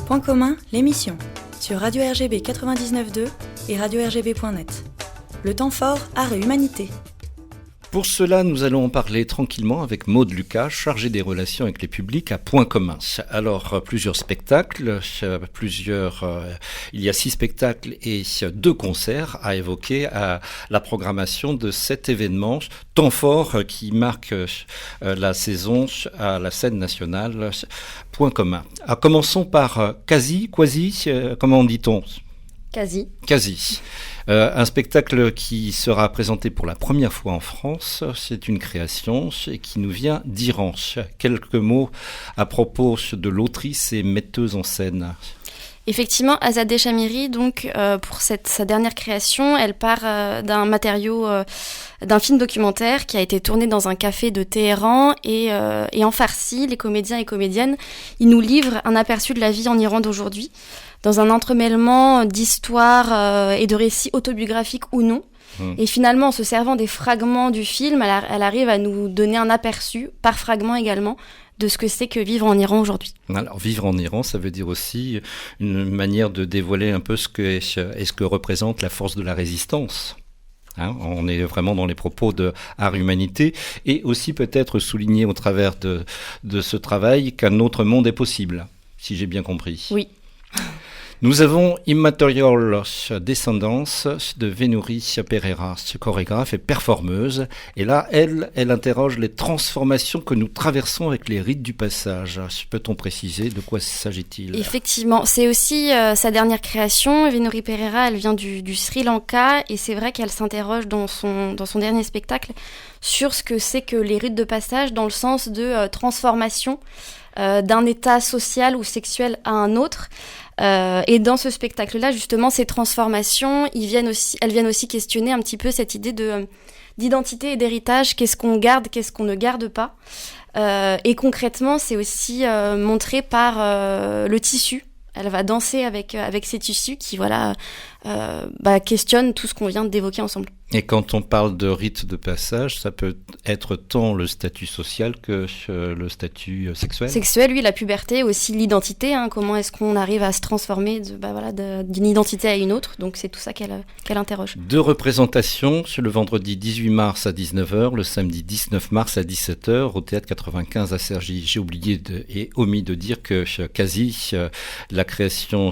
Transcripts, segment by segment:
Point commun, l'émission, sur Radio RGB 99.2 et radio-rgb.net. Le temps fort, art et humanité. Pour cela, nous allons en parler tranquillement avec Maude Lucas, chargée des relations avec les publics à Point commun. Alors, plusieurs spectacles, il y a 6 spectacles et 2 concerts à évoquer à la programmation de cet événement, temps fort qui marque la saison à la scène nationale Point commun. Commençons par Quasi, comment dit-on ? Quasi. Un spectacle qui sera présenté pour la première fois en France. C'est une création qui nous vient d'Iran. Quelques mots à propos de l'autrice et metteuse en scène. Effectivement, Azadeh Shamiri, donc, pour sa dernière création, elle part d'un matériau d'un film documentaire qui a été tourné dans un café de Téhéran et en farsi, les comédiens et comédiennes, ils nous livrent un aperçu de la vie en Iran d'aujourd'hui, dans un entremêlement d'histoires et de récits autobiographiques ou non. Et finalement, en se servant des fragments du film, elle arrive à nous donner un aperçu, par fragment également, de ce que c'est que vivre en Iran aujourd'hui. Alors, vivre en Iran, ça veut dire aussi une manière de dévoiler un peu ce que représente la force de la résistance. On est vraiment dans les propos de art-humanité et aussi peut-être souligner au travers de ce travail qu'un autre monde est possible, si j'ai bien compris. Oui. Nous avons Immaterial Descendance de Vénouri Pereira, chorégraphe et performeuse. Et là, elle interroge les transformations que nous traversons avec les rites du passage. Peut-on préciser de quoi s'agit-il ? Effectivement, c'est aussi sa dernière création. Vénouri Pereira, elle vient du Sri Lanka et c'est vrai qu'elle s'interroge dans son dernier spectacle sur ce que c'est que les rites de passage dans le sens de transformation d'un état social ou sexuel à un autre. Et dans ce spectacle-là, justement, ces transformations, elles viennent aussi questionner un petit peu cette idée d'identité et d'héritage. Qu'est-ce qu'on garde, qu'est-ce qu'on ne garde pas. Et concrètement, c'est aussi montré par le tissu. Elle va danser avec ces tissus qui, questionnent tout ce qu'on vient d'évoquer ensemble. Et quand on parle de rite de passage, ça peut être tant le statut social que le statut sexuel. Sexuel, oui, la puberté, aussi l'identité. Comment est-ce qu'on arrive à se transformer d'une identité à une autre. Donc c'est tout ça qu'elle interroge. 2 représentations, le vendredi 18 mars à 19h, le samedi 19 mars à 17h, au Théâtre 95 à Cergy. J'ai oublié et omis de dire que Quasi, la création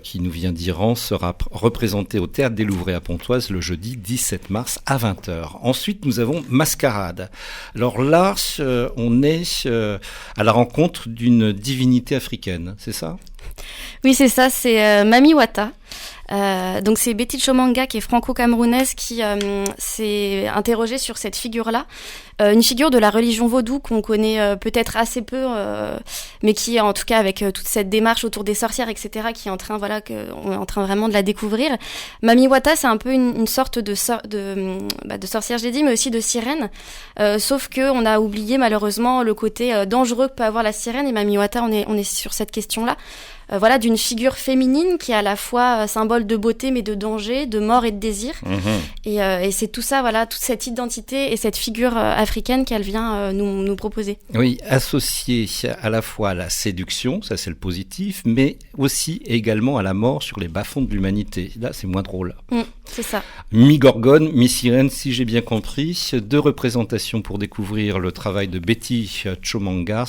qui nous vient d'Iran, sera représentée au Théâtre des Louvres à Pontoise le jeudi 17 mars à 20h. Ensuite, nous avons Mascarade. Alors là, on est à la rencontre d'une divinité africaine, c'est ça ? Oui, c'est ça, c'est Mami Wata. Donc c'est Betty Chomanga qui est franco-camerounaise qui s'est interrogée sur cette figure-là, une figure de la religion vaudou qu'on connaît peut-être assez peu, mais qui est en tout cas avec toute cette démarche autour des sorcières, etc., qui est en train, on est en train vraiment de la découvrir. Mami Wata, c'est un peu une sorte de sorcière, j'ai dit, mais aussi de sirène, sauf que on a oublié malheureusement le côté dangereux que peut avoir la sirène. Et Mami Wata, on est sur cette question-là. D'une figure féminine qui est à la fois symbole de beauté mais de danger, de mort et de désir. Et c'est tout ça, toute cette identité et cette figure africaine qu'elle vient nous proposer. Oui, associée à la fois à la séduction, ça c'est le positif, mais aussi également à la mort sur les bas-fonds de l'humanité. Là, c'est moins drôle. C'est ça. Mi-gorgone, mi-sirène, si j'ai bien compris. 2 représentations pour découvrir le travail de Betty Chomanga,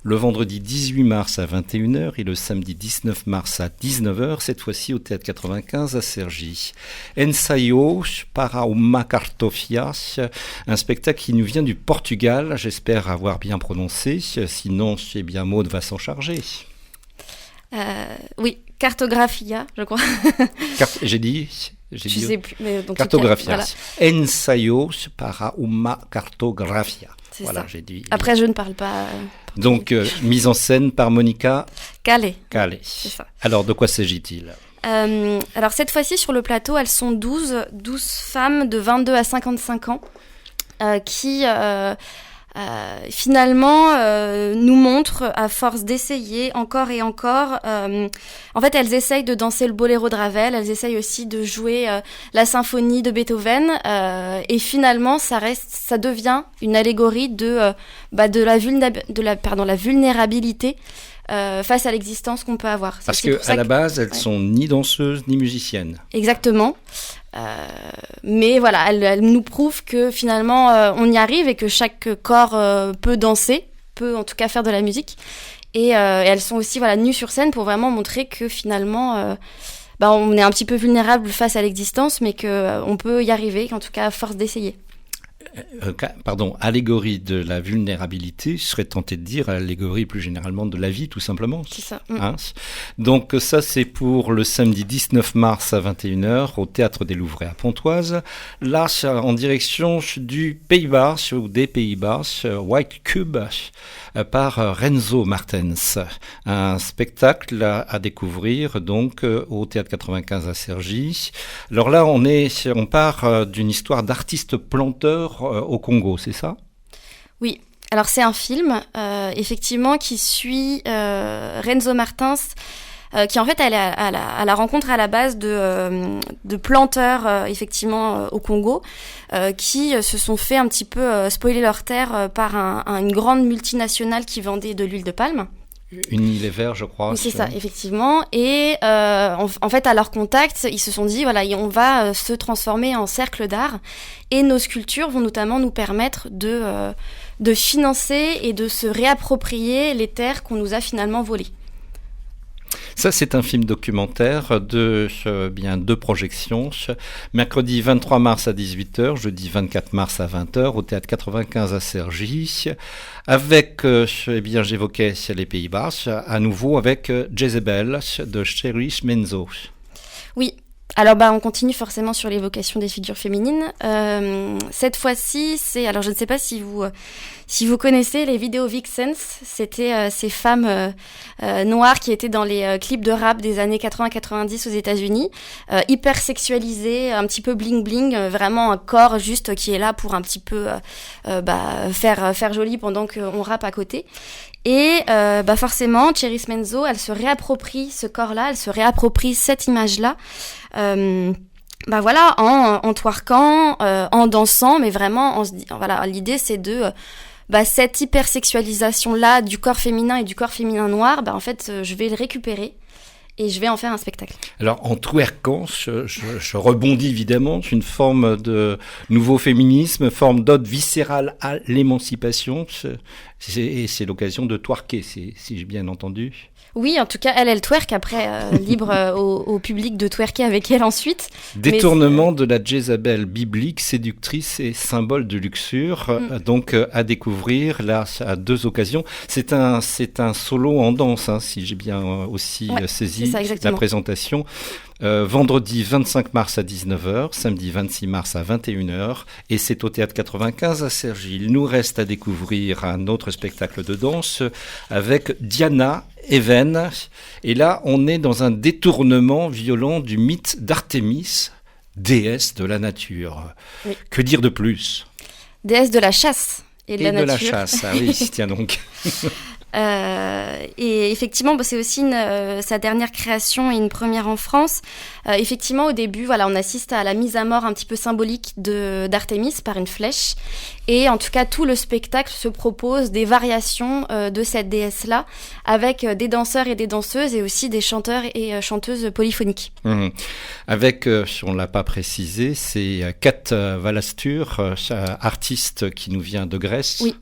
le vendredi 18 mars à 21h et le samedi 19 mars à 19h, cette fois-ci au Théâtre 95 à Cergy. Ensaio para uma cartofia, un spectacle qui nous vient du Portugal, j'espère avoir bien prononcé, sinon Maude va s'en charger. Oui, cartographia, je crois. J'ai dit je sais plus, mais donc cartographia. Ensaio para uma cartografia. C'est voilà, ça. j'ai dit. Après, je ne parle pas. Donc, mise en scène par Monica Calais. C'est ça. Alors, de quoi s'agit-il ? Alors, cette fois-ci, sur le plateau, elles sont 12 femmes de 22 à 55 ans qui finalement nous montrent, à force d'essayer encore et encore, en fait elles essayent de danser le boléro de Ravel, elles essayent aussi de jouer la symphonie de Beethoven, et finalement ça devient une allégorie de la vulnérabilité face à l'existence qu'on peut avoir. Parce qu'à la base, elles sont ni danseuses ni musiciennes. Exactement. Mais voilà, elle nous prouve que finalement on y arrive et que chaque corps peut danser, peut en tout cas faire de la musique. Et elles sont aussi nues sur scène pour vraiment montrer que finalement on est un petit peu vulnérable face à l'existence, mais qu'on peut y arriver, qu'en tout cas à force d'essayer. Allégorie de la vulnérabilité, je serais tenté de dire allégorie plus généralement de la vie, tout simplement. C'est ça. Hein, donc ça, c'est pour le samedi 19 mars à 21h au Théâtre des Louvrais à Pontoise. Là, en direction du Pays-Bas, ou des Pays-Bas, White Cube, par Renzo Martens. Un spectacle à découvrir donc au Théâtre 95 à Cergy. Alors là, on part d'une histoire d'artiste planteur au Congo, c'est ça ? Oui. Alors c'est un film, effectivement, qui suit Renzo Martens, qui en fait elle est à la rencontre à la base de planteurs, effectivement, au Congo, qui se sont fait un petit peu spoiler leur terre par une grande multinationale qui vendait de l'huile de palme. Unilever, je crois. Oui, c'est ça, effectivement. Et en fait, à leur contact, ils se sont dit, on va se transformer en cercle d'art. Et nos sculptures vont notamment nous permettre de financer et de se réapproprier les terres qu'on nous a finalement volées. Ça, c'est un film documentaire de deux projections. Mercredi 23 mars à 18h, jeudi 24 mars à 20h, au Théâtre 95 à Cergy, avec, j'évoquais les Pays-Bas, à nouveau avec Jezebel de Cherish Menzo. Oui. Alors on continue forcément sur l'évocation des figures féminines. Cette fois-ci, alors je ne sais pas si vous connaissez les vidéos Vixens, c'était ces femmes noires qui étaient dans les clips de rap des années 80-90 aux États-Unis, hyper sexualisées, un petit peu bling bling, vraiment un corps juste qui est là pour un petit peu faire joli pendant qu'on rappe à côté. Et forcément, Cherish Menzo, elle se réapproprie ce corps-là, elle se réapproprie cette image-là, en twerkant, en dansant, mais vraiment, l'idée c'est de cette hypersexualisation-là du corps féminin et du corps féminin noir, en fait, je vais le récupérer. Et je vais en faire un spectacle. Alors, en twerkant, je rebondis évidemment, c'est une forme de nouveau féminisme, forme d'ode viscérale à l'émancipation. C'est l'occasion de twerker, si j'ai bien entendu. Oui, en tout cas, elle twerk, après, libre au public de twerker avec elle ensuite. Détournement de la Jézabel biblique, séductrice et symbole de luxure, donc à découvrir là à deux occasions. C'est un solo en danse, si j'ai bien aussi saisi la présentation. Vendredi 25 mars à 19h, samedi 26 mars à 21h, et c'est au Théâtre 95 à Cergy. Il nous reste à découvrir un autre spectacle de danse avec Diana Even. Et là, on est dans un détournement violent du mythe d'Artémis, déesse de la nature. Oui. Que dire de plus ? Déesse de la chasse et de la nature. Et de la chasse, oui, tiens donc. Et effectivement, c'est aussi sa dernière création et une première en France. Effectivement, au début, on assiste à la mise à mort un petit peu symbolique d'Artémis par une flèche. Et en tout cas, tout le spectacle se propose des variations de cette déesse-là, avec des danseurs et des danseuses et aussi des chanteurs et chanteuses polyphoniques. Avec, on ne l'a pas précisé, c'est Kat Valastur, artiste qui nous vient de Grèce, oui.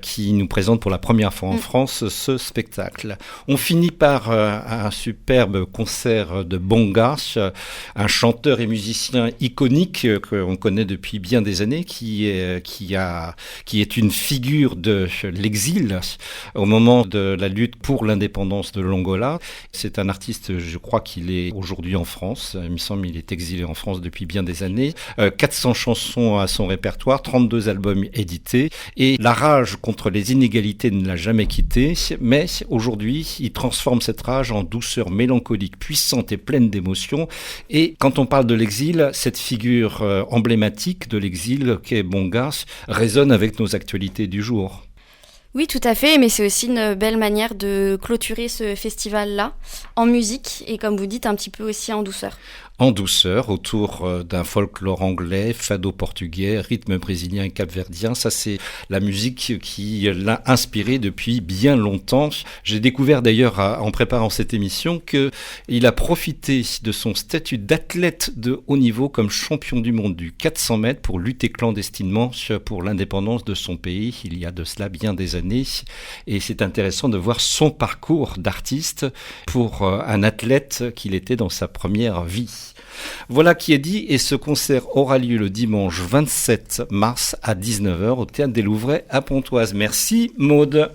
Qui nous présente pour la première fois en France ce spectacle. On finit par un superbe concert de Bonga, un chanteur et musicien iconique qu'on connaît depuis bien des années, qui est une figure de l'exil au moment de la lutte pour l'indépendance de l'Angola. C'est un artiste, je crois qu'il est aujourd'hui en France. Il me semble qu'il est exilé en France depuis bien des années. 400 chansons à son répertoire, 32 albums édités. Et la rage contre les inégalités ne l'a jamais quitté. Mais aujourd'hui, il transforme cette rage en douceur mélancolique, puissante et pleine d'émotions. Et quand on parle de l'exil, cette figure emblématique de l'exil qu'est Bonga résonne avec nos actualités du jour. Oui, tout à fait, mais c'est aussi une belle manière de clôturer ce festival-là en musique et comme vous dites, un petit peu aussi en douceur. En douceur, autour d'un folklore anglais, fado portugais, rythme brésilien et capverdien. Ça, c'est la musique qui l'a inspiré depuis bien longtemps. J'ai découvert d'ailleurs, en préparant cette émission, qu'il a profité de son statut d'athlète de haut niveau comme champion du monde du 400 mètres pour lutter clandestinement pour l'indépendance de son pays, il y a de cela bien des années. Et c'est intéressant de voir son parcours d'artiste pour un athlète qu'il était dans sa première vie. Voilà qui est dit, et ce concert aura lieu le dimanche 27 mars à 19h au Théâtre des Louvrais à Pontoise. Merci Maude.